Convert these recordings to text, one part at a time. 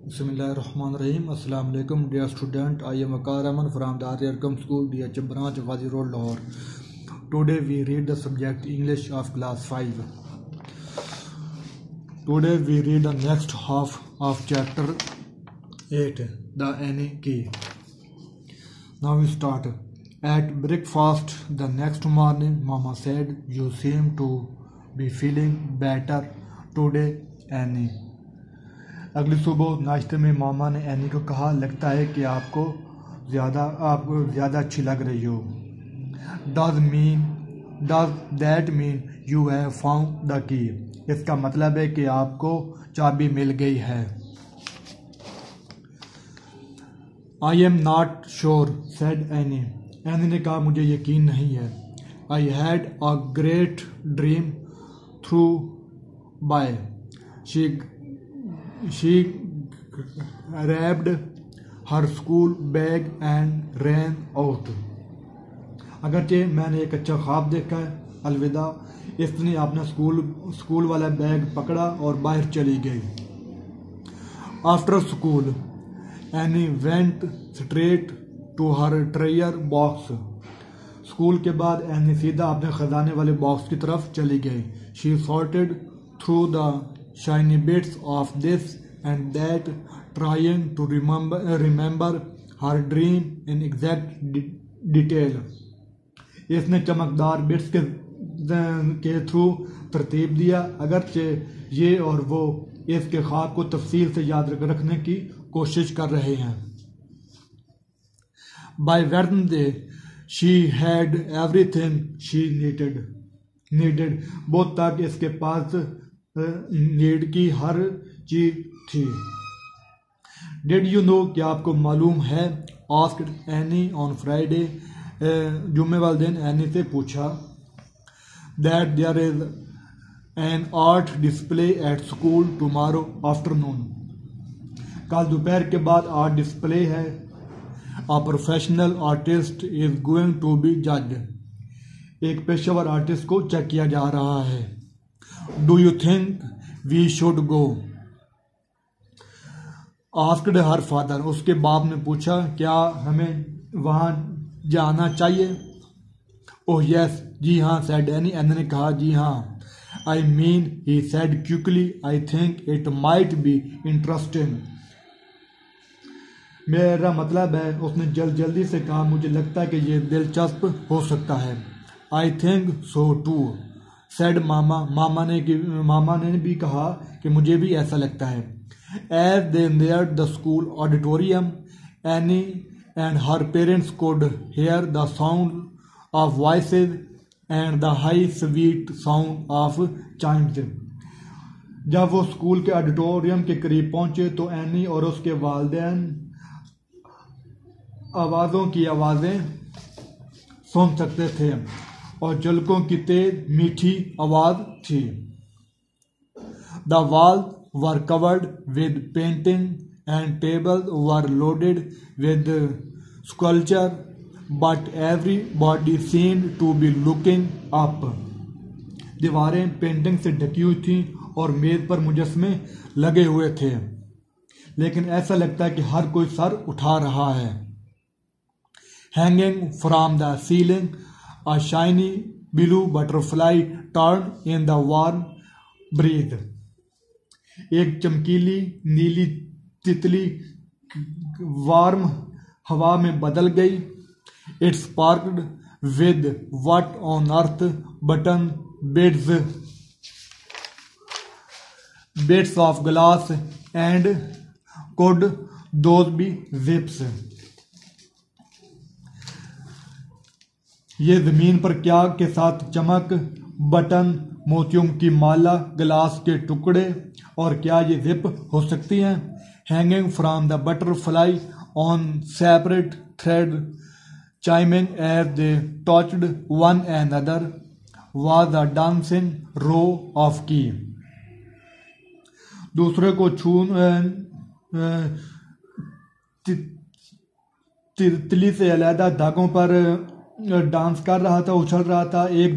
Bismillahirrahmanirrahim. Assalamu alaikum, dear student. I am Waqar Rahman from the Aryarkam School, DHM branch, Ghazi Road, Lahore. Today we read the subject English of class 5. Today we read the next half of chapter 8, the Any Key. Now we start. At breakfast the next morning, Mama said, "You seem to be feeling better today, Annie." अगली सुबह नाश्ते में मामा ने any को कहा, लगता है कि आपको ज़्यादा अच्छी लग रही हो। Does that mean you have found the key? इसका मतलब है कि आपको चाबी मिल गई है। I am not sure, said Annie. Any ने कहा, मुझे यकीन नहीं है। I had a great dream through by. She grabbed her school bag and ran out. अगरचे मैंने एक अच्छा ख्वाब देखा है, अलविदा। इसने अपना स्कूल वाला बैग पकड़ा और बाहर चली गई। After school, Annie went straight to her treasure box. School के बाद एनी सीधा अपने खजाने वाले बॉक्स की तरफ चली गई। She sorted through the shiny bits of this and that, trying to remember her dream in exact detail. इसने चमकदार बिट्स के थ्रू तरतीब दिया, अगरचे ये और वो इसके ख्वाब को तफसील से याद रखने की कोशिश कर रहे हैं। By Wednesday, she had everything she needed. बहुत तक इसके पास नीड की हर चीज थी। Did you know, क्या आपको मालूम है? Asked Annie on Friday. जुम्मे वाले दिन एनी से पूछा। That there is an art display at school tomorrow afternoon. कल दोपहर के बाद आर्ट डिस्प्ले है। A professional artist is going to be judged. एक पेशेवर आर्टिस्ट को चेक किया जा रहा है। Do you think we should go? Asked her father. उसके बाप ने पूछा, क्या हमें वहां जाना चाहिए? Oh yes, जी हाँ, said Annie. एनी ने कहा, जी हाँ। I mean, he said quickly, I think it might be interesting. मेरा मतलब है, उसने जल्दी से कहा, मुझे लगता है कि ये दिलचस्प हो सकता है। I think so too, said मामा। मामा ने भी कहा कि मुझे भी ऐसा लगता है। As they neared the school auditorium, Annie and her parents could hear the sound of voices and the high sweet sound of chimes. जब वो स्कूल के ऑडिटोरियम के करीब पहुंचे तो एनी और उसके वालिदैन आवाज़ों की आवाज़ें सुन सकते थे और झलकों की तेज मीठी आवाज़ थी। The walls were covered with painting and tables were loaded with sculpture, but everybody seemed to be looking up. दीवारें पेंटिंग से ढकी हुई थीं और मेज पर मुजस्मे लगे हुए थे, लेकिन ऐसा लगता है कि हर कोई सर उठा रहा है। Hanging from the ceiling, a shiny blue butterfly turned in the warm breeze. एक चमकीली नीली तितली वार्म हवा में बदल गई। It sparkled with what on earth button bits of glass, and could those be zips? ये जमीन पर क्या के साथ चमक, बटन, मोतियों की माला, गिलास के टुकड़े, और क्या ये जिप हो सकती हैं? Hanging from the butterfly on separate thread, chiming as they touched one another, was a dancing row of key. दूसरे को तितली से अलग धागों पर डांस कर रहा था, उछल रहा था, एक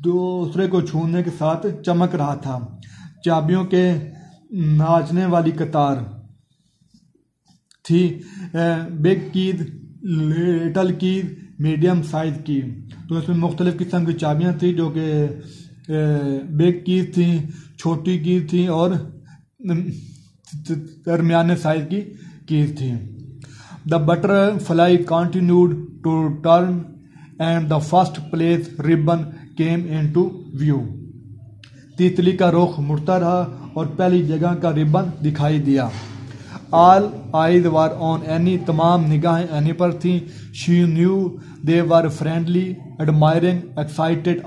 दूसरे को छूने के साथ चमक रहा था। चाबियों के नाचने वाली कतार। थी, big keys, little keys, medium size की। तो इसमें मुख्तलिफ किस्म की चाबियाँ थी जो कि बिग कीज थी, छोटी कीज थी और दरमियाने साइज की कीज थी। The butterfly continued to turn and the first place ribbon came into view. तितली का रुख मुड़ता रहा और पहली जगह का रिबन दिखाई दिया। All eyes were on any, तमाम निगाहें एनी पर थीं। She knew they were friendly, admiring, excited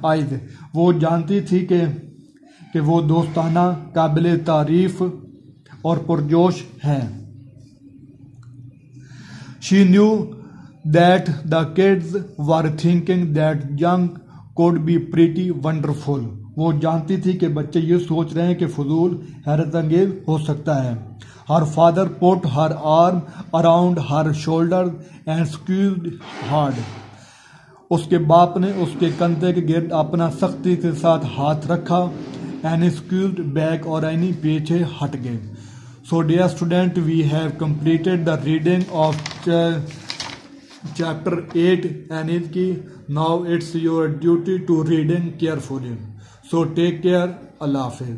eyes, वो जानती थी कि वो दोस्ताना, काबिल तारीफ और पुरजोश हैं। She knew that the kids were thinking that young could be pretty wonderful, वो जानती थी कि बच्चे ये सोच रहे हैं कि फजूल हैरत अंगेज हो सकता है। Her father put her arm around her shoulders and squeezed hard, उसके बाप ने उसके कंधे के गिर्द अपना सख्ती के साथ हाथ रखा। Annie squeezed back और Annie पीछे हट गए। So dear student, we have completed the reading of chapter 8 Annie की। Now it's your duty to reading carefully. So take care. Allah Hafiz.